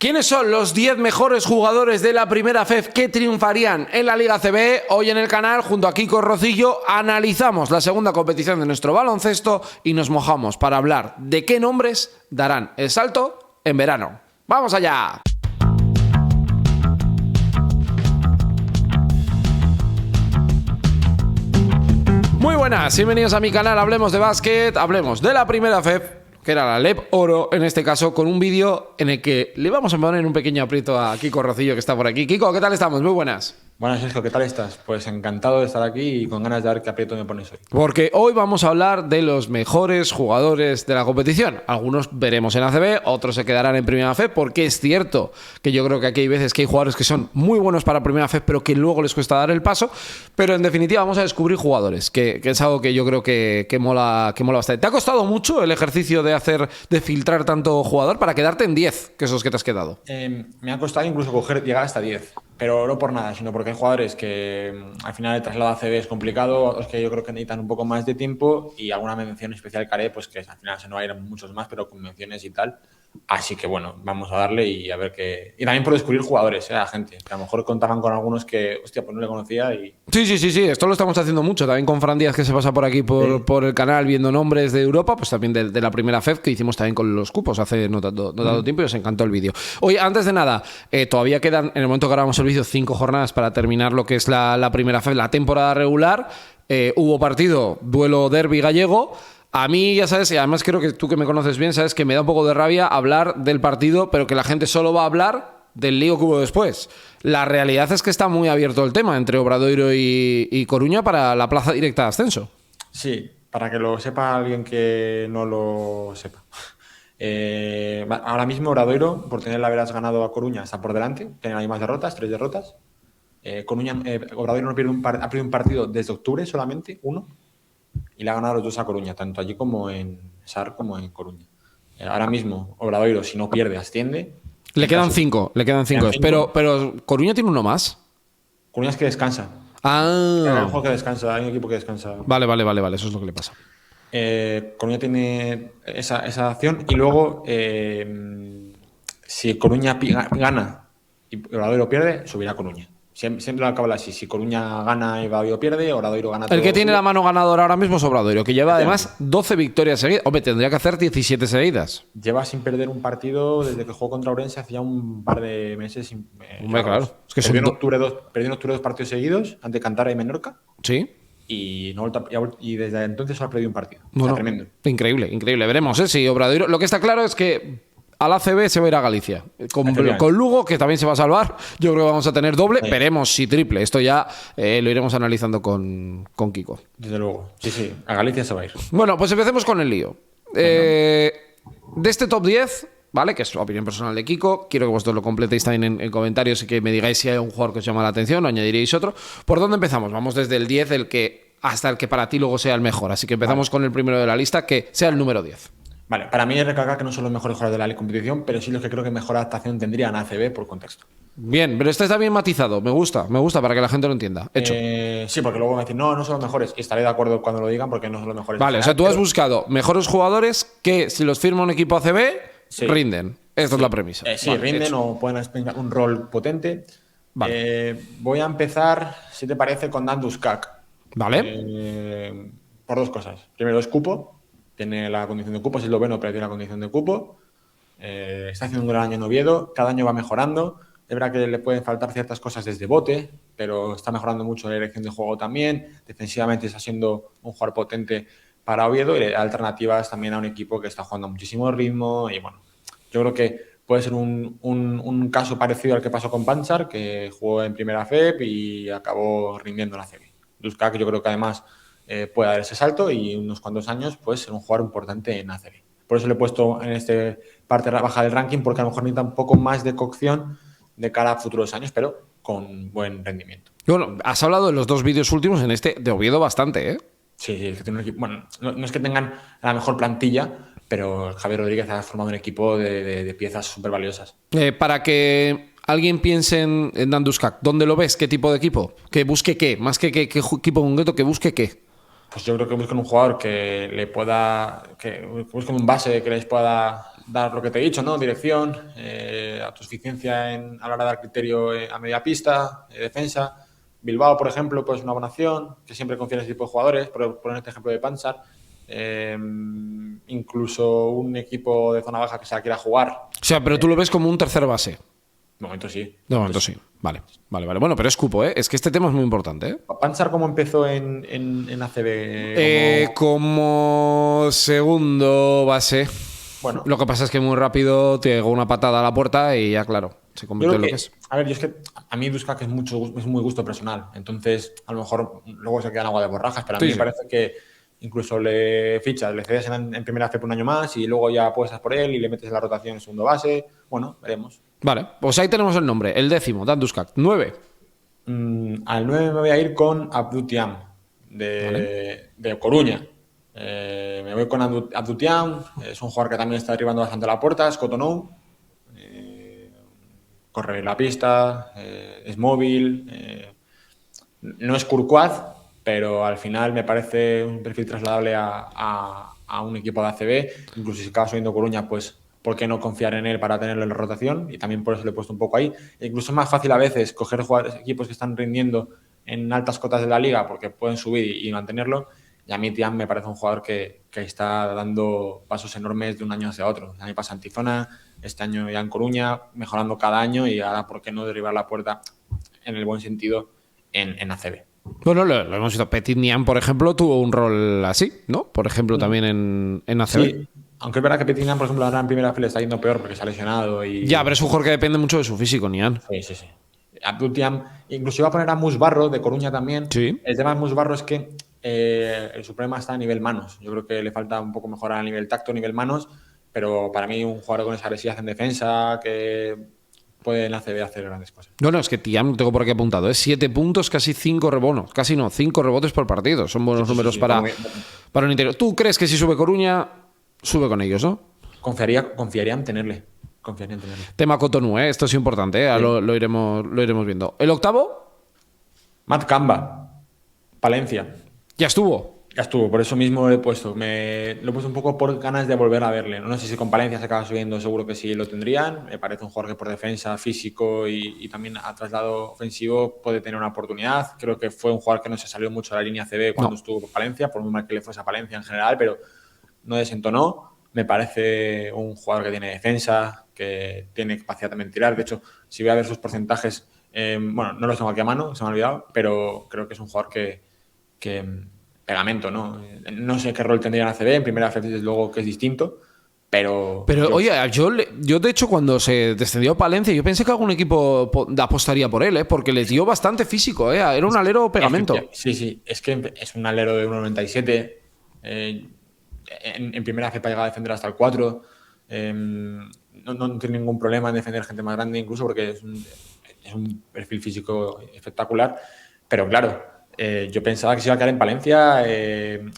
¿Quiénes son los 10 mejores jugadores de la primera FEF que triunfarían en la Liga CB? Hoy en el canal, junto a Kiko Rocillo, analizamos la segunda competición de nuestro baloncesto y nos mojamos para hablar de qué nombres darán el salto en verano. ¡Vamos allá! Muy buenas, bienvenidos a mi canal. Hablemos de básquet, hablemos de la primera FEF, que era la LEP Oro, en este caso, con un vídeo en el que le vamos a poner un pequeño aprieto a Kiko Rocillo, que está por aquí. Kiko, ¿qué tal estamos? Muy buenas. Buenas, Sergio, ¿qué tal estás? Pues encantado de estar aquí y con ganas de ver qué aprieto me pones hoy. Porque hoy vamos a hablar de los mejores jugadores de la competición. Algunos veremos en ACB, otros se quedarán en Primera FEP, porque es cierto que yo creo que aquí hay veces que hay jugadores que son muy buenos para Primera FEP, pero que luego les cuesta dar el paso. Pero en definitiva vamos a descubrir jugadores, que es algo que yo creo que mola bastante. ¿Te ha costado mucho el ejercicio de filtrar tanto jugador para quedarte en 10, que esos que te has quedado? Me ha costado incluso llegar hasta 10. Pero no por nada, sino porque hay jugadores que al final el traslado a ACB es complicado, otros que yo creo que necesitan un poco más de tiempo y alguna mención especial que haré, pues que al final se nos va a ir muchos más, pero con menciones y tal. Así que bueno, vamos a darle y a ver qué... Y también por descubrir jugadores, a gente, que a lo mejor contaban con algunos que, hostia, pues no le conocía y... Sí, esto lo estamos haciendo mucho, también con Fran Díaz, que se pasa por aquí por el canal viendo nombres de Europa, pues también de la primera FEF, que hicimos también con los cupos hace no tanto tiempo y os encantó el vídeo. Oye, antes de nada, todavía quedan, en el momento que grabamos el vídeo, 5 jornadas para terminar lo que es la primera FEF, la temporada regular. Hubo partido, duelo derbi gallego. A mí, ya sabes, y además creo que tú que me conoces bien, sabes que me da un poco de rabia hablar del partido, pero que la gente solo va a hablar del lío que hubo después. La realidad es que está muy abierto el tema entre Obradoiro y Coruña para la plaza directa de ascenso. Sí, para que lo sepa alguien que no lo sepa. Ahora mismo Obradoiro, por tener la veras ganado a Coruña, está por delante, tiene ahí más derrotas, 3 derrotas. Obradoiro no ha perdido un partido desde octubre solamente, uno. Y le ha ganado los dos a Coruña, tanto allí como en SAR como en Coruña. Ahora mismo, Obradoiro, si no pierde, asciende. Le quedan 5, pero Coruña tiene uno más. Coruña es que descansa. Ah. Hay un juego que descansa, hay un equipo que descansa. Vale, eso es lo que le pasa. Coruña tiene esa acción y luego, si Coruña gana y Obradoiro pierde, subirá a Coruña. Siempre lo acaba así. Si Coruña gana y Obradoiro pierde, Obradoiro gana todo. El que tiene la mano ganadora ahora mismo es Obradoiro, que lleva además 12 victorias seguidas. Hombre, tendría que hacer 17 seguidas. Lleva sin perder un partido desde que jugó contra Ourense hacía un par de meses. Hombre, claro. Es que perdió en octubre dos partidos seguidos ante Cantara y Menorca. Sí. Y desde entonces solo ha perdido un partido. Bueno, tremendo. Increíble. Veremos, si Obradoiro... Lo que está claro es que al ACB se va a ir a Galicia. Con Lugo, que también se va a salvar. Yo creo que vamos a tener doble. Sí. Veremos si triple. Esto ya lo iremos analizando con Kiko. Desde luego. Sí. A Galicia se va a ir. Bueno, pues empecemos con el lío. De este top 10, ¿vale? Que es opinión personal de Kiko. Quiero que vosotros lo completéis también en comentarios y que me digáis si hay un jugador que os llama la atención o añadiréis otro. ¿Por dónde empezamos? Vamos desde el 10, hasta el que para ti luego sea el mejor. Así que empezamos con el primero de la lista, que sea el número 10. Vale, para mí es recalcar que no son los mejores jugadores de la competición, pero sí los que creo que mejor adaptación tendrían a ACB por contexto. Bien, pero este está bien matizado. Me gusta para que la gente lo entienda. Hecho. Sí, porque luego me dicen, no son los mejores. Y estaré de acuerdo cuando lo digan porque no son los mejores. Vale, o sea, tú has buscado mejores jugadores que si los firma un equipo ACB, rinden. Esta es la premisa. Sí, vale, rinden hecho. O pueden tener un rol potente. Vale. Voy a empezar, si te parece, con Dan Duskak. Vale. Por dos cosas. Primero, es cupo. Tiene la condición de cupo, es esloveno, pero tiene la condición de cupo. Está haciendo un gran año en Oviedo, cada año va mejorando. Es verdad que le pueden faltar ciertas cosas desde bote, pero está mejorando mucho la dirección de juego también. Defensivamente está siendo un jugador potente para Oviedo y le da alternativas también a un equipo que está jugando a muchísimo ritmo. Y bueno, yo creo que puede ser un caso parecido al que pasó con Panchar, que jugó en primera FEP y acabó rindiendo en la CB. Duskak, yo creo que además puede dar ese salto y unos cuantos años puede ser un jugador importante en ACB. Por eso le he puesto en esta parte baja del ranking, porque a lo mejor necesita un poco más de cocción de cara a futuros años, pero con buen rendimiento. Bueno, has hablado de los dos vídeos últimos en este de Oviedo bastante, ¿eh? Sí, es que tiene un equipo. Bueno, no es que tengan la mejor plantilla, pero Javier Rodríguez ha formado un equipo de piezas súper valiosas. Para que alguien piense en Dan Duskak, ¿dónde lo ves? ¿Qué tipo de equipo? ¿Que busque qué? Más que equipo concreto, que busque qué. Pues yo creo que busquen un jugador que le pueda, que busquen un base que les pueda dar lo que te he dicho, ¿no? Dirección, autosuficiencia a la hora de dar criterio a media pista, defensa. Bilbao, por ejemplo, pues una buena opción, que siempre confía en ese tipo de jugadores, por poner este ejemplo de Panchar. Incluso un equipo de zona baja que se la quiera jugar. O sea, pero tú lo ves como un tercer base. De momento sí. De momento sí. Vale. Bueno, pero es cupo, ¿eh? Es que este tema es muy importante, ¿eh? Panchar, ¿cómo empezó en ACB? Como segundo base. Bueno. Lo que pasa es que muy rápido te llegó una patada a la puerta y ya, claro, se convirtió en lo que es. A ver, yo es que a mí Duskak es muy gusto personal. Entonces, a lo mejor luego se queda en agua de borrajas, pero a mí me parece que incluso le fichas, le cedes en primera fe por un año más y luego ya apuestas por él y le metes en la rotación en segundo base. Bueno, veremos. Vale, pues ahí tenemos el nombre, el 10º, Dan Duskak. 9. Al 9 me voy a ir con Abdou Thiam, de Coruña. Me voy con Abdou Thiam, es un jugador que también está derribando bastante la puerta, es Cotonou. Corre la pista, es móvil, no es Courtois, pero al final me parece un perfil trasladable a un equipo de ACB. Incluso si acaba subiendo Coruña, pues ¿por qué no confiar en él para tenerlo en la rotación? Y también por eso le he puesto un poco ahí. E incluso es más fácil a veces coger equipos que están rindiendo en altas cotas de la liga porque pueden subir y mantenerlo. Y a mí Tiam me parece un jugador que está dando pasos enormes de un año hacia otro. El año pasado Antizona, este año ya en Coruña, mejorando cada año y ahora, ¿por qué no derribar la puerta en el buen sentido en ACB? Bueno, lo hemos visto. Petit Niang, por ejemplo, tuvo un rol así, ¿no? Por ejemplo, también en ACB. Sí, aunque es verdad que Petit Niang, por ejemplo, ahora en primera fila está yendo peor porque se ha lesionado. Ya, pero es un jugador que depende mucho de su físico, Niang. Sí. Abdou Thiam, incluso iba a poner a Musbarro de Coruña también. Sí. El tema de Musbarro es que su problema está a nivel manos. Yo creo que le falta un poco mejorar a nivel tacto, a nivel manos, pero para mí un jugador con esa agresividad en defensa que puede en ACB hacer grandes cosas. No, es que Tiam, lo tengo por aquí apuntado, 7 puntos, casi 5 rebotes. Casi no, 5 rebotes por partido. Son buenos números para un interior. ¿Tú crees que si sube Coruña, sube con ellos, no? Confiaría en tenerle. Tema Cotonou, ¿eh? Esto es importante, ¿eh? Sí. Lo iremos viendo. ¿El octavo? Matt Camba, Palencia. Ya estuvo, por eso mismo lo he puesto. Lo he puesto un poco por ganas de volver a verle. No sé si con Palencia se acaba subiendo, seguro que sí lo tendrían. Me parece un jugador que por defensa, físico y también a traslado ofensivo puede tener una oportunidad. Creo que fue un jugador que no se salió mucho de la línea CB cuando estuvo con Palencia, por muy mal que le fuese a Palencia en general, pero no desentonó. Me parece un jugador que tiene defensa, que tiene capacidad también de tirar. De hecho, si voy a ver sus porcentajes, no los tengo aquí a mano, se me ha olvidado, pero creo que es un jugador que pegamento, ¿no? No sé qué rol tendría en ACB, en primera vez desde luego que es distinto, pero oye, yo de hecho cuando se descendió Palencia, yo pensé que algún equipo apostaría por él, ¿eh? Porque les dio bastante físico, ¿eh? Era un alero pegamento. Sí, es que es un alero de 1,97. En primera vez para llegar a defender hasta el 4. No tiene ningún problema en defender gente más grande, incluso porque es un perfil físico espectacular. Pero claro, yo pensaba que se iba a quedar en Palencia,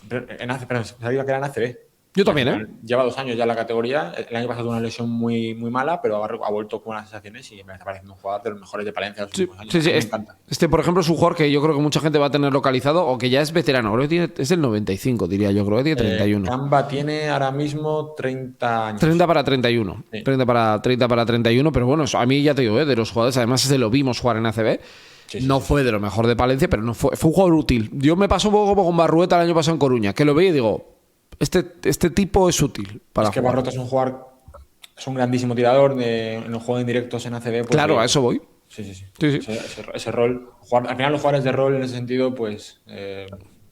pensaba que iba a quedar en ACB. Yo también, ¿eh? Lleva 2 años ya en la categoría. El año pasado tuvo una lesión muy, muy mala, pero ha vuelto con unas sensaciones y me está pareciendo un jugador de los mejores de Palencia los últimos años. Sí, me encanta. Por ejemplo, es un jugador que yo creo que mucha gente va a tener localizado o que ya es veterano. Creo que es del 95, diría yo. Creo que tiene 31. Camba tiene ahora mismo 30 años. 30 para 31. Sí. 30 para 31, pero bueno, a mí ya te digo, de los jugadores, además se lo vimos jugar en ACB. No fue de lo mejor de Palencia, pero no fue un jugador útil. Yo me pasó un poco como con Barrueta el año pasado en Coruña, que lo veía y digo, este tipo es útil para jugar. Barrueta es un jugador, es un grandísimo tirador en los juegos indirectos en ACB. Claro, a eso voy. Sí. Ese rol. Al final los jugadores de rol en ese sentido, pues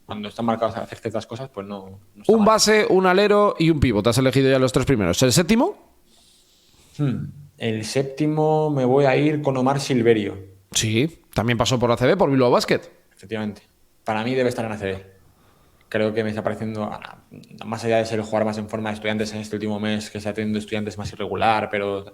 cuando están marcados a hacer ciertas cosas, pues no está un mal. Base, un alero y un pívot. Has elegido ya los 3 primeros. ¿El séptimo? El séptimo me voy a ir con Omar Silverio. Sí, también pasó por ACB, por Bilbao Basket. Efectivamente. Para mí debe estar en ACB. Creo que me está pareciendo, más allá de ser el jugador más en forma de Estudiantes en este último mes, que está teniendo Estudiantes más irregular, pero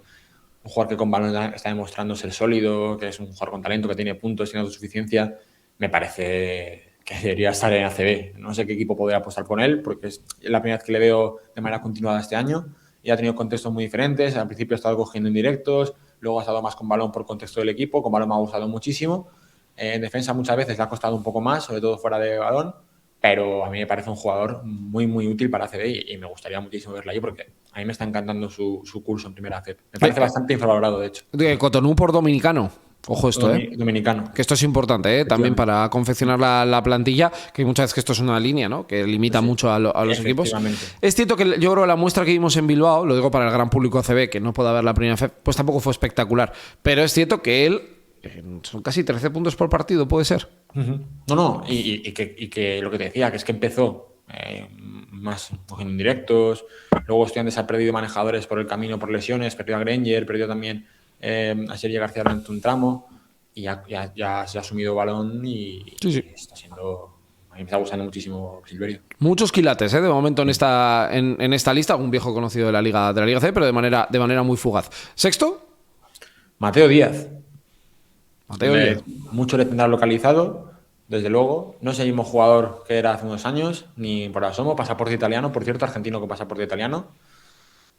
un jugador que con balón está demostrando ser sólido, que es un jugador con talento, que tiene puntos, tiene autosuficiencia, me parece que debería estar en ACB. No sé qué equipo podría apostar por él, porque es la primera vez que le veo de manera continuada este año y ha tenido contextos muy diferentes. Al principio ha estado cogiendo indirectos, luego ha estado más con balón por contexto del equipo, con balón me ha gustado muchísimo. En defensa muchas veces le ha costado un poco más, sobre todo fuera de balón, pero pero a mí me parece un jugador muy, muy útil para ACB y me gustaría muchísimo verlo ahí porque a mí me está encantando su curso en primera FEP. Me parece bastante infravalorado, de hecho. De Cotonú por dominicano. Ojo esto, Dominicano. Que esto es importante, también para confeccionar la plantilla, que muchas veces que esto es una línea, ¿no? Que limita mucho a los equipos. Es cierto que yo creo que la muestra que vimos en Bilbao, lo digo para el gran público ACB, que no pueda ver la primera FEP, pues tampoco fue espectacular. Pero es cierto que él, son casi 13 puntos por partido, puede ser. No, y que lo que te decía, que es que empezó más cogiendo indirectos, luego Estudiantes ha perdido manejadores por el camino por lesiones, perdió a Granger, perdió también a Sergio García durante un tramo y ya se ha asumido balón y está siendo... A mí me está gustando muchísimo Silverio. Muchos quilates, de momento en esta lista, un viejo conocido de la Liga C, pero de manera muy fugaz. ¿Sexto? Mateo Díaz. Díaz. Mucho le tendrá localizado, desde luego. No es el mismo jugador que era hace unos años, ni por asomo. Pasaporte italiano, por cierto, argentino con pasaporte italiano.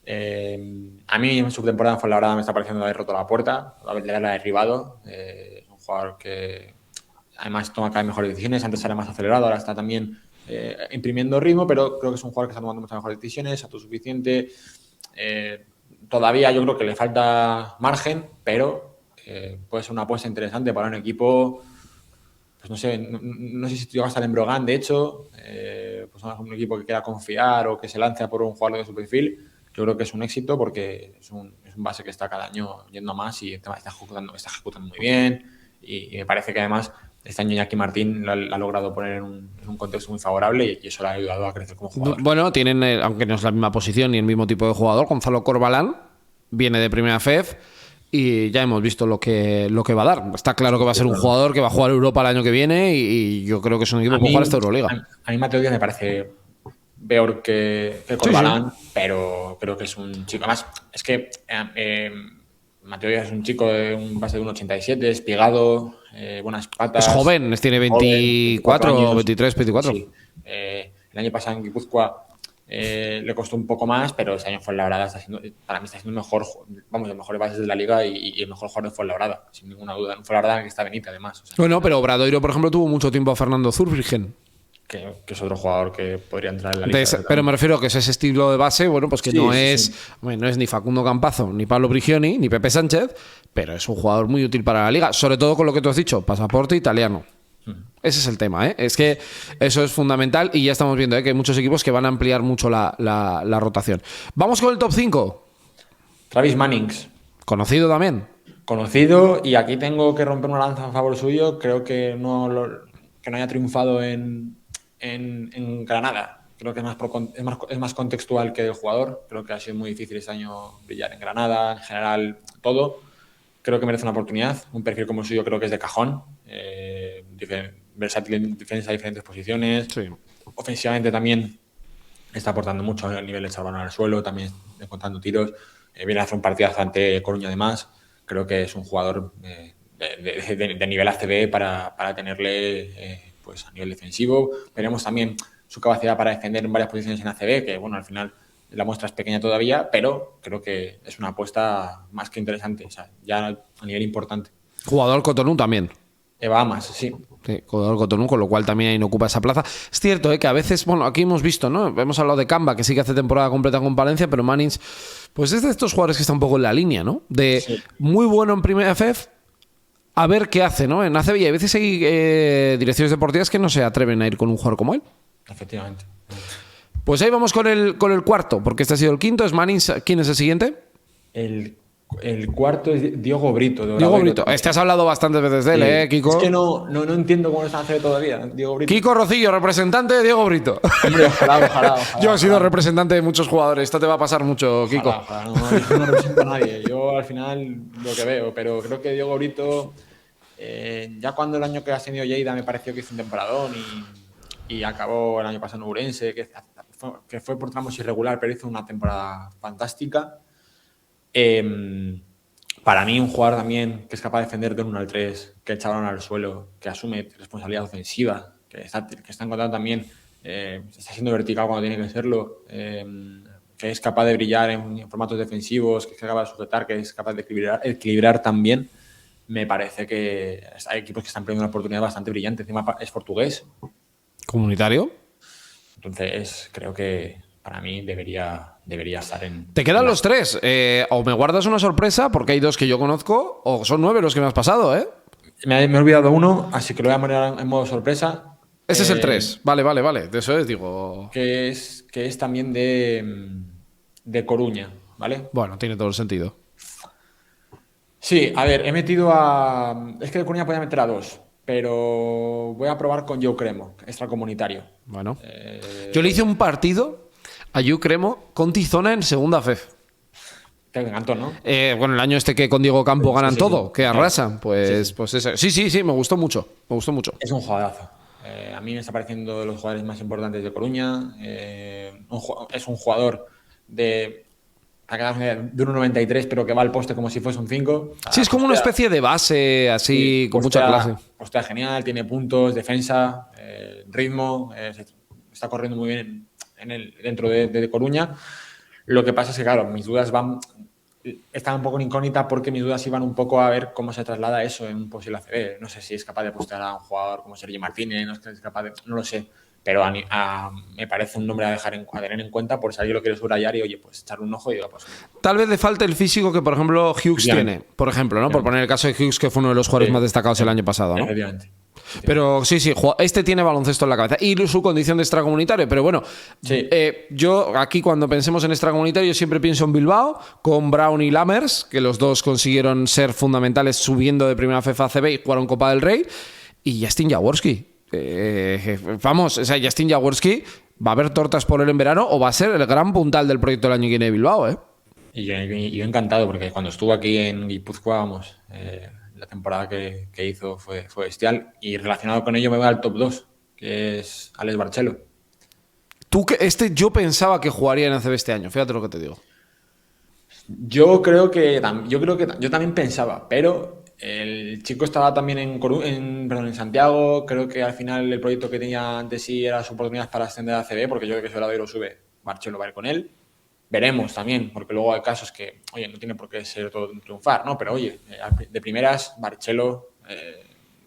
A mí en su temporada en Fuenlabrada me está pareciendo haber roto la puerta, haberla derribado. Es un jugador que además toma cada vez mejores decisiones. Antes era más acelerado, ahora está también imprimiendo ritmo, pero creo que es un jugador que está tomando muchas mejores decisiones, autosuficiente. Todavía yo creo que le falta margen, pero puede ser una apuesta interesante para un equipo. Pues no sé, no sé si tú llegas al Embrogan, de hecho, pues un equipo que quiera confiar o que se lance por un jugador de su perfil. Yo creo que es un éxito porque es un base que está cada año yendo a más y está ejecutando muy bien. Y me parece que además este año Iñaki Martín lo ha logrado poner en un contexto muy favorable y eso le ha ayudado a crecer como jugador. Bueno, tienen, aunque no es la misma posición ni el mismo tipo de jugador, Gonzalo Corbalán viene de primera FEF y ya hemos visto lo que va a dar. Está claro que va a ser un jugador que va a jugar Europa el año que viene y yo creo que es un equipo que va a jugar esta Euroliga. A mí Mateo Díaz me parece peor que Corbalán, pero creo que es un chico. Además, es que Mateo Díaz es un chico de un base de 1,87, espigado, buenas patas. Es joven, tiene 24, 23, 24. Sí. El año pasado en Guipúzcoa le costó un poco más, pero ese año en Fuenlabrada para mí está siendo el mejor, vamos, los mejores bases de la liga y el mejor jugador de Fuenlabrada, sin ninguna duda. En Fuenlabrada que está Benítez, además. Bueno, pero Obradoiro, por ejemplo, tuvo mucho tiempo a Fernando Zurbriggen. Que es otro jugador que podría entrar en la lista. Pero me refiero a que es ese estilo de base, bueno, pues que no es ni Facundo Campazo, ni Pablo Prigioni, ni Pepe Sánchez, pero es un jugador muy útil para la liga, sobre todo con lo que tú has dicho, pasaporte italiano. Ese es el tema, es que eso es fundamental y ya estamos viendo que hay muchos equipos que van a ampliar mucho la rotación. Vamos con el top 5. Travis Mannings. Conocido también. Conocido, y aquí tengo que romper una lanza a favor suyo. Creo que no haya triunfado en Granada. Creo que es más contextual que el jugador. Creo que ha sido muy difícil este año brillar en Granada, en general todo. Creo que merece una oportunidad. Un perfil como el suyo creo que es de cajón. Versátil en defensa a diferentes posiciones. Sí. Ofensivamente también está aportando mucho a nivel de echar balón al suelo, también encontrando tiros. Viene a hacer un partido ante Coruña además. Creo que es un jugador de nivel ACB para tenerle pues a nivel defensivo. Veremos también su capacidad para defender en varias posiciones en ACB, que bueno, al final la muestra es pequeña todavía, pero creo que es una apuesta más que interesante, o sea, ya a nivel importante. Jugador Cotonú también. Bahamas, sí. Sí, jugador Cotonú, con lo cual también ahí no ocupa esa plaza. Es cierto, que a veces, bueno, aquí hemos visto, ¿no? Hemos hablado de Camba, que sí que hace temporada completa con Palencia, pero Mannings, pues es de estos jugadores que está un poco en la línea, ¿no? De muy bueno en primera FEF, a ver qué hace, ¿no? En ACB, y a veces hay direcciones deportivas que no se atreven a ir con un jugador como él. Efectivamente. Pues ahí vamos con el cuarto, porque este ha sido el quinto, es Mannings. ¿Quién es el siguiente? El cuarto es Diogo Brito. Diego Brito. Este has hablado bastantes veces de él, Kiko. Es que no entiendo cómo lo están haciendo todavía, Diego Brito. Kiko Rocillo, representante de Diego Brito. Hombre, ojalá. Yo he sido representante de muchos jugadores. Esto te va a pasar mucho, Kiko. Ojalá. No represento a nadie. Yo al final lo que veo, pero creo que Diego Brito, ya cuando el año que ha tenido Lleida me pareció que hizo un temporadón y acabó el año pasado en Ourense, que fue por tramos irregular, pero hizo una temporada fantástica. Para mí, un jugador también que es capaz de defender de 1 al 3, que echa balón al suelo, que asume responsabilidad ofensiva, que está encontrando también, está siendo vertical cuando tiene que serlo, que es capaz de brillar en formatos defensivos, que es capaz de sujetar, que es capaz de equilibrar también. Me parece que hay equipos que están perdiendo una oportunidad bastante brillante. Encima es portugués. ¿Comunitario? Entonces, creo que para mí debería estar en... Te quedan los tres. O me guardas una sorpresa, porque hay dos que yo conozco, o son 9 los que me has pasado, ¿eh? Me he olvidado uno, así que lo voy a poner en modo sorpresa. Ese es el 3. Vale. De eso es, digo. Que es también de Coruña, ¿vale? Bueno, tiene todo el sentido. Sí, a ver, he metido a... Es que de Coruña podía meter a dos, pero voy a probar con Joe Cremo, extracomunitario. Bueno. Yo le hice un partido a Yu Cremo con Tizona en segunda FEF. Te encantó, ¿no? Bueno, el año este que con Diego Campo ganan sí, todo, sí. que arrasan, pues, Sí. pues ese. Sí, me gustó mucho. Me gustó mucho. Es un jugadorazo. A mí me está pareciendo de los jugadores más importantes de Coruña. Es un jugador de 1,93, pero que va al poste como si fuese un 5. Sí, es como una especie de base así, con mucha clase. Postea genial, tiene puntos, defensa, ritmo, está corriendo muy bien dentro de Coruña. Lo que pasa es que, claro, mis dudas están un poco en incógnita porque mis dudas iban un poco a ver cómo se traslada eso en un posible ACB. No sé si es capaz de postear a un jugador como Sergi Martínez, no lo sé. Pero me parece un nombre a tener en cuenta por si alguien lo quiere subrayar y, oye, pues echarle un ojo y digo, pues... Tal vez le falte el físico que, por ejemplo, Hughes tiene. Por ejemplo, ¿no? Por poner el caso de Hughes, que fue uno de los jugadores más destacados el año pasado, ¿no? Efectivamente. Pero sí, este tiene baloncesto en la cabeza. Y su condición de extracomunitario. Pero bueno, Sí. Yo aquí cuando pensemos en extracomunitario siempre pienso en Bilbao, con Brown y Lammers, que los dos consiguieron ser fundamentales subiendo de primera FEF a ACB y jugaron Copa del Rey. Y Justin Jaworski. Vamos, o sea, Justin Jaworski, ¿va a haber tortas por él en verano o va a ser el gran puntal del proyecto del año que viene de Bilbao, eh? Y yo encantado, porque cuando estuvo aquí en Guipúzcoa, vamos, la temporada que hizo fue bestial. Y relacionado con ello me voy al top 2, que es Alex Barcelo. Yo pensaba que jugaría en ACB este año, fíjate lo que te digo. Yo también pensaba, pero el chico estaba también en Santiago. Creo que al final el proyecto que tenía ante sí era su oportunidad para ascender a ACB, porque yo creo que si el y lo sube, Barcelo va a ir con él. Veremos también, porque luego hay casos que, oye, no tiene por qué ser todo un triunfar, ¿no? Pero oye, de primeras, Barcelo,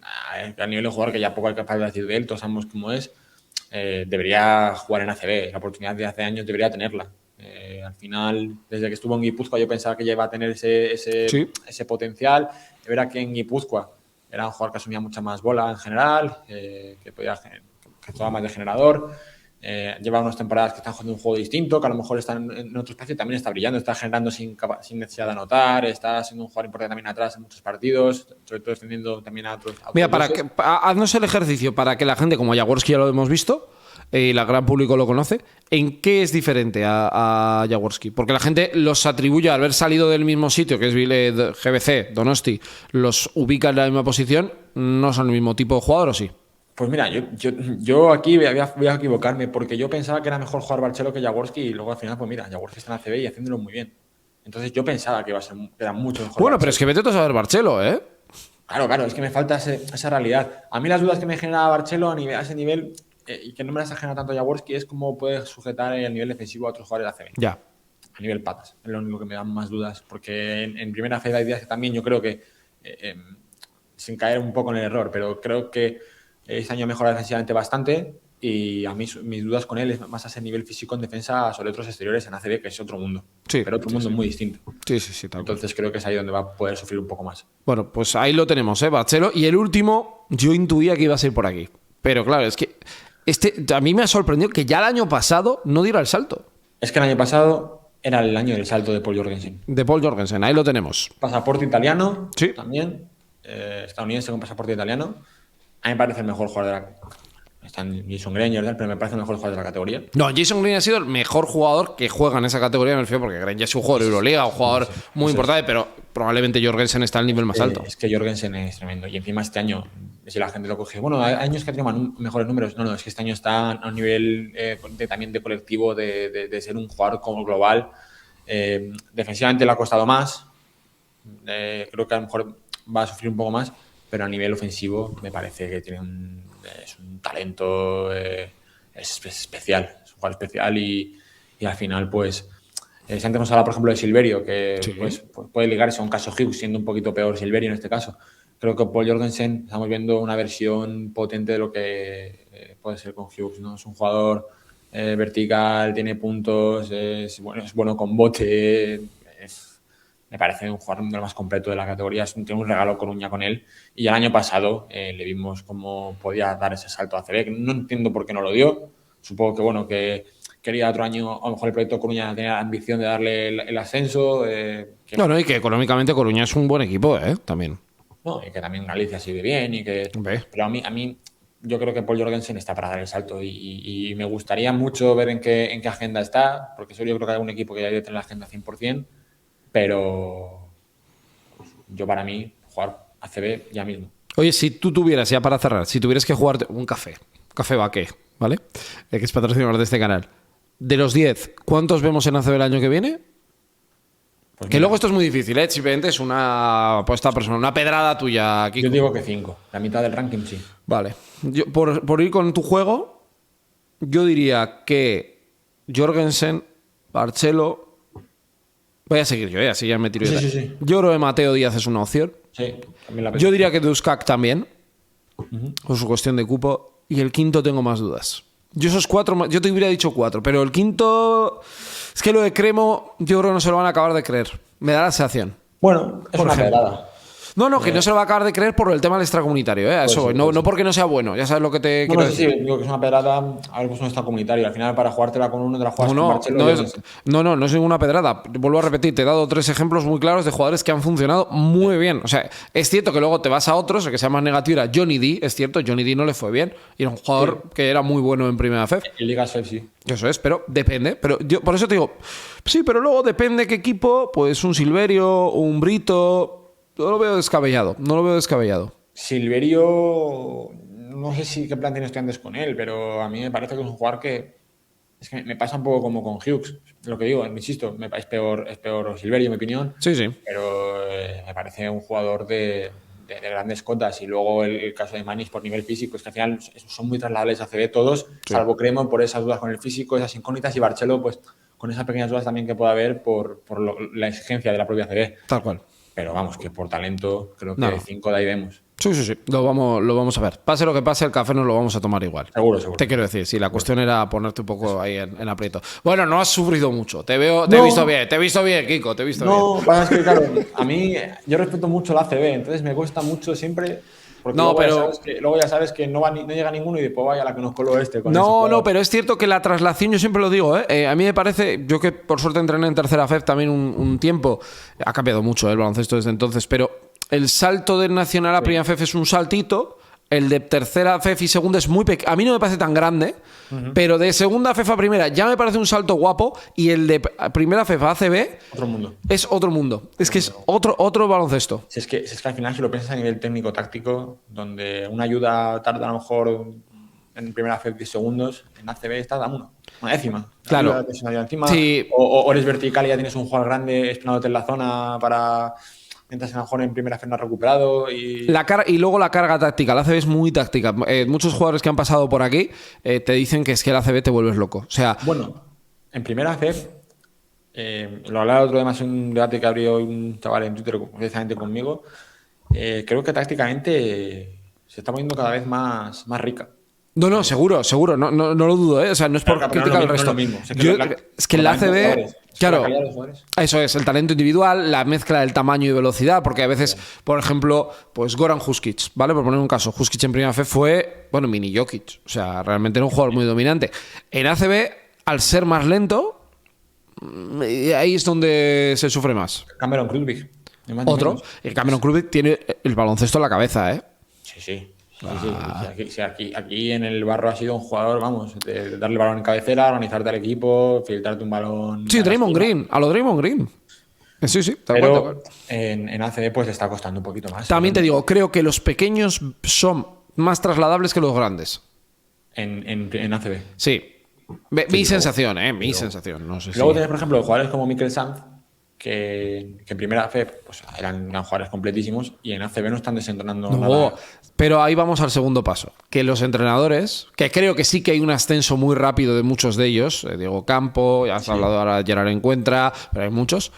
a nivel de jugador que ya poco hay capaz de decir de él, todos sabemos cómo es, debería jugar en ACB. La oportunidad de hace años debería tenerla. Al final, desde que estuvo en Guipúzcoa, yo pensaba que ya iba a tener ese potencial. Es verdad que en Guipúzcoa era un jugador que asumía mucha más bola en general, que estaba más de generador. Lleva unas temporadas que están jugando un juego distinto, que a lo mejor están en otro espacio y también está brillando, está generando sin necesidad de anotar, está siendo un jugador importante también atrás en muchos partidos, sobre todo defendiendo también a otros. Mira, haznos el ejercicio para que la gente, como Jaworski ya lo hemos visto, y el gran público lo conoce, ¿en qué es diferente a Jaworski? Porque la gente los atribuye al haber salido del mismo sitio, que es GBC, Donosti, los ubica en la misma posición, ¿no son el mismo tipo de jugador o sí? Pues mira, yo aquí voy a equivocarme, porque yo pensaba que era mejor jugar Barcelo que Jaworski y luego al final, pues mira, Jaworski está en ACB y haciéndolo muy bien. Entonces yo pensaba que era mucho mejor. Bueno, Barcelo. Pero es que vete a saber Barcelo, ¿eh? Claro, es que me falta esa realidad. A mí las dudas que me genera Barcelo a ese nivel, y que no me las genera tanto Jaworski, es cómo puede sujetar el nivel defensivo a otros jugadores de ACB. Ya. A nivel patas. Es lo único que me da más dudas, porque en primera FED hay días que también yo creo que, sin caer un poco en el error, pero creo que este año mejora defensivamente bastante y a mí mis dudas con él es más a ese nivel físico en defensa sobre otros exteriores en ACB, que es otro mundo. Sí, pero otro mundo muy distinto. Sí, tal Entonces creo que es ahí donde va a poder sufrir un poco más. Bueno, pues ahí lo tenemos, Barcelo. Y el último, yo intuía que iba a ser por aquí. Pero claro, es que a mí me ha sorprendido que ya el año pasado no diera el salto. Es que el año pasado era el año del salto de Paul Jorgensen. De Paul Jorgensen, ahí lo tenemos. Pasaporte italiano, sí. También. Estadounidense con pasaporte italiano. A mí me parece el mejor jugador de la... Están Jason Granger, pero me parece el mejor jugador de la categoría. No, Jason Granger ha sido el mejor jugador que juega en esa categoría, me refiero, porque Granger es un jugador de Euroliga, un jugador muy importante, pero probablemente Jorgensen está al nivel más alto. Es que Jorgensen es tremendo. Y encima este año, si la gente lo coge, bueno, hay años que tienen mejores números. No, es que este año está a un nivel también de colectivo, de ser un jugador como global. Defensivamente le ha costado más. Creo que a lo mejor va a sufrir un poco más, pero a nivel ofensivo me parece que tiene es un talento es especial, es un jugador especial y al final pues si antes nos hablaba por ejemplo de Silverio, que pues puede ligarse a un caso Hughes, siendo un poquito peor Silverio en este caso, creo que Paul Jorgensen estamos viendo una versión potente de lo que puede ser con Hughes, ¿no? Es un jugador vertical, tiene puntos, es bueno con bote, me parece un jugador de lo más completo de la categoría, tiene un regalo Coruña con él, y el año pasado le vimos cómo podía dar ese salto a ACB, que no entiendo por qué no lo dio, supongo que bueno, que quería otro año, a lo mejor el proyecto Coruña tenía la ambición de darle el ascenso. No, y que económicamente Coruña es un buen equipo, también. No, y que también Galicia sigue bien y que... Pero a mí yo creo que Paul Jorgensen está para dar el salto y me gustaría mucho ver en qué agenda está, porque yo creo que hay un equipo que ya debe tener la agenda 100%, pero yo para mí jugar ACB ya mismo. Oye, si tú tuvieras, ya para cerrar, si tuvieras que jugar un café Baqué, ¿vale? Que es patrocinador de este canal. De los 10, ¿cuántos vemos en ACB el año que viene? Pues que mira, luego esto es muy difícil, ¿eh? Simplemente es una apuesta personal, una pedrada tuya, Kiko. Yo digo que 5, la mitad del ranking sí. Vale. Yo, por ir con tu juego, yo diría que Jorgensen, Barcelo... Voy a seguir yo, así ya me tiro yo. Sí. Yo creo que Mateo Díaz es una opción. Sí, también la yo diría que Duskak también, por su cuestión de cupo. Y el quinto tengo más dudas. Yo esos 4, yo te hubiera dicho 4, pero el quinto... Es que lo de Cremo, yo creo que no se lo van a acabar de creer. Me da la sensación. Bueno, es una pedrada. No, que no se lo va a acabar de creer por el tema del extracomunitario, ¿eh? Eso, no porque no sea bueno, ya sabes lo que te quiero decir. Sí, digo que es una pedrada, algo es un extracomunitario. Al final, para jugártela con uno, te la juegas con Marcelo. No es ninguna pedrada. Vuelvo a repetir, te he dado 3 ejemplos muy claros de jugadores que han funcionado muy bien. O sea, es cierto que luego te vas a otros, el que sea más negativo era Johnny D, es cierto, Johnny D no le fue bien. Y era un jugador que era muy bueno en Primera FEF. En Liga FEF sí. Eso es, pero depende. Pero yo por eso te digo, sí, pero luego depende qué equipo, pues un Silverio, un Brito... No lo veo descabellado. Silverio, no sé si qué plan tienes tú antes con él, pero a mí me parece que es un jugador que es que me pasa un poco como con Hughes. Lo que digo, insisto, es peor Silverio, en mi opinión. Sí. Pero me parece un jugador de grandes cotas. Y luego el caso de Manis por nivel físico, es que al final son muy trasladables a CB todos, salvo Cremo por esas dudas con el físico, esas incógnitas, y Barcelo, pues con esas pequeñas dudas también que puede haber por la exigencia de la propia CB. Tal cual. Pero vamos, que por talento creo que 5 de ahí vemos. Sí. Lo vamos a ver. Pase lo que pase, el café nos lo vamos a tomar igual. Seguro. Te quiero decir, si la cuestión era ponerte un poco ahí en aprieto. Bueno, no has sufrido mucho. Te he visto bien, Kiko, te he visto bien. No, pasa es que, claro, a mí, yo respeto mucho la ACB, entonces me cuesta mucho siempre... Porque luego ya sabes que no llega ninguno y después vaya la que nos coló este. No, pero es cierto que la traslación, yo siempre lo digo, a mí me parece, yo que por suerte entrené en tercera FEF también un tiempo, ha cambiado mucho el baloncesto desde entonces, pero el salto del Nacional a Primera FEF es un saltito, el de tercera FEF y segunda es muy pequeño, a mí no me parece tan grande, pero de segunda FEF a primera ya me parece un salto guapo, y el de primera FEF a ACB es otro mundo. Es que es otro baloncesto. Si es que al final, si lo piensas a nivel técnico-táctico, donde una ayuda tarda a lo mejor en primera FEF 10 segundos, en ACB tarda una décima. Claro. Encima, sí. O eres vertical y ya tienes un jugador grande esperándote en la zona para... Mientras a lo mejor en primera FEF no ha recuperado. Y luego la carga táctica. La ACB es muy táctica. Muchos jugadores que han pasado por aquí te dicen que es que la ACB te vuelves loco. O sea, bueno, en primera FEF, lo hablaba otro día más en un debate que abrió un chaval en Twitter precisamente conmigo. Creo que tácticamente se está poniendo cada vez más rica. No, seguro. No lo dudo, ¿eh? O sea, no es por criticar al resto. Es que la ACB... Claro, eso es, el talento individual, la mezcla del tamaño y velocidad, porque a veces, por ejemplo, pues Goran Huskic, ¿vale? Por poner un caso, Huskic en Primera FEF fue, mini Jokic, o sea, realmente era un jugador muy dominante. En ACB, al ser más lento, ahí es donde se sufre más. Cameron Krutwig. Otro, el Cameron Krutwig tiene el baloncesto en la cabeza, ¿eh? Sí. Aquí en el barro ha sido un jugador, vamos, de darle el balón en cabecera, organizarte al equipo, filtrarte un balón. Sí, Draymond Green, a lo Draymond Green. Sí, pero en ACB pues le está costando un poquito más. También te digo, creo que los pequeños son más trasladables que los grandes. En ACB. Sí. Mi sensación, mi sensación. No sé luego tienes, por ejemplo, jugadores como Mikel Sanz, que en primera FEP pues, eran jugadores completísimos y en ACB no están desentrenando nada. Pero ahí vamos al segundo paso. Que los entrenadores, que creo que sí que hay un ascenso muy rápido de muchos de ellos, Diego Campo, ya has hablado ahora de Gerard Encuentra, pero hay muchos,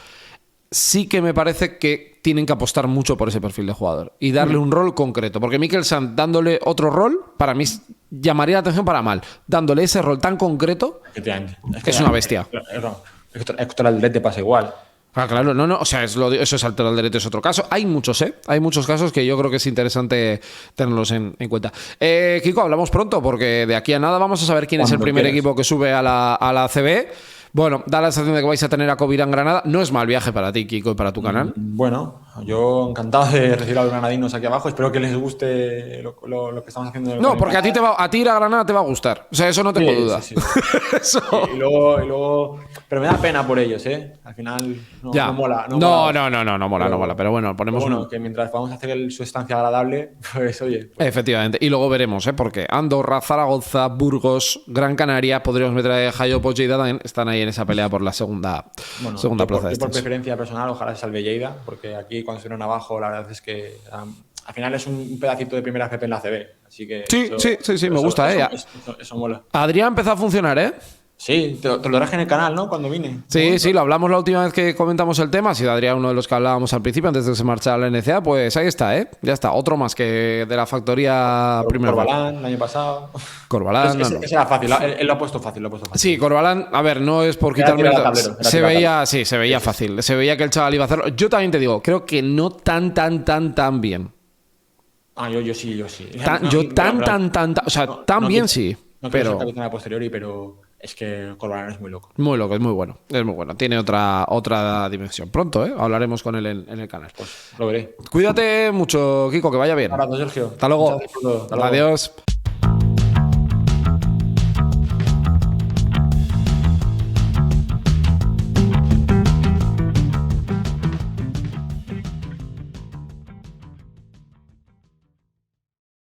sí que me parece que tienen que apostar mucho por ese perfil de jugador y darle un rol concreto. Porque Mikkelsen, dándole otro rol, para mí llamaría la atención para mal. Dándole ese rol tan concreto, es una bestia. Es que el Atleti pasa igual. Ah, claro, no, o sea, eso es al derecho, es otro caso. Hay muchos, Hay muchos casos que yo creo que es interesante tenerlos en cuenta. Kiko, hablamos pronto, porque de aquí a nada vamos a saber quién es el primer equipo que sube a la ACB. Bueno, da la sensación de que vais a tener a Covirán Granada. No es mal viaje para ti, Kiko, y para tu canal. Bueno, yo encantado de recibir a los granadinos aquí abajo. Espero que les guste lo que estamos haciendo. No, porque a ti ir a Granada te va a gustar. O sea, eso no tengo duda. Sí. Eso. Y luego... Pero me da pena por ellos, ¿eh? Al final no mola. No mola. Pero bueno, ponemos que mientras podamos hacer su estancia agradable, pues oye. Pues. Efectivamente. Y luego veremos, porque Andorra, Zaragoza, Burgos, Gran Canaria, podríamos meter a Jayopos y también están ahí en esa pelea por la segunda plaza de por preferencia personal, ojalá se salve Lleida, porque aquí cuando se vienen abajo, la verdad es que al final es un pedacito de primera FP en la CB. Así que sí, me gusta, Eso mola. Adrián empezó a funcionar, Sí, te lo traje en el canal, ¿no? Cuando vine. Sí, lo hablamos la última vez que comentamos el tema. Si Adrián, uno de los que hablábamos al principio, antes de que se marchara a la NCA, pues ahí está, Ya está, otro más que de la factoría primera. Corbalán, el año pasado. Corbalán. Ese era fácil, él lo ha puesto fácil. Sí, Corbalán, a ver, no es por quitarme. Se veía fácil. Se veía que el chaval iba a hacerlo. Yo también te digo, creo que no tan bien. Yo sí. O sea, tan bien sí. No pero a posteriori, pero es que Corbalán es muy loco. Muy loco, es muy bueno. Tiene otra dimensión. Pronto, hablaremos con él en el canal. Pues lo veré. Cuídate mucho, Kiko, que vaya bien. Un abrazo, Sergio. Hasta luego. Adiós. Adiós.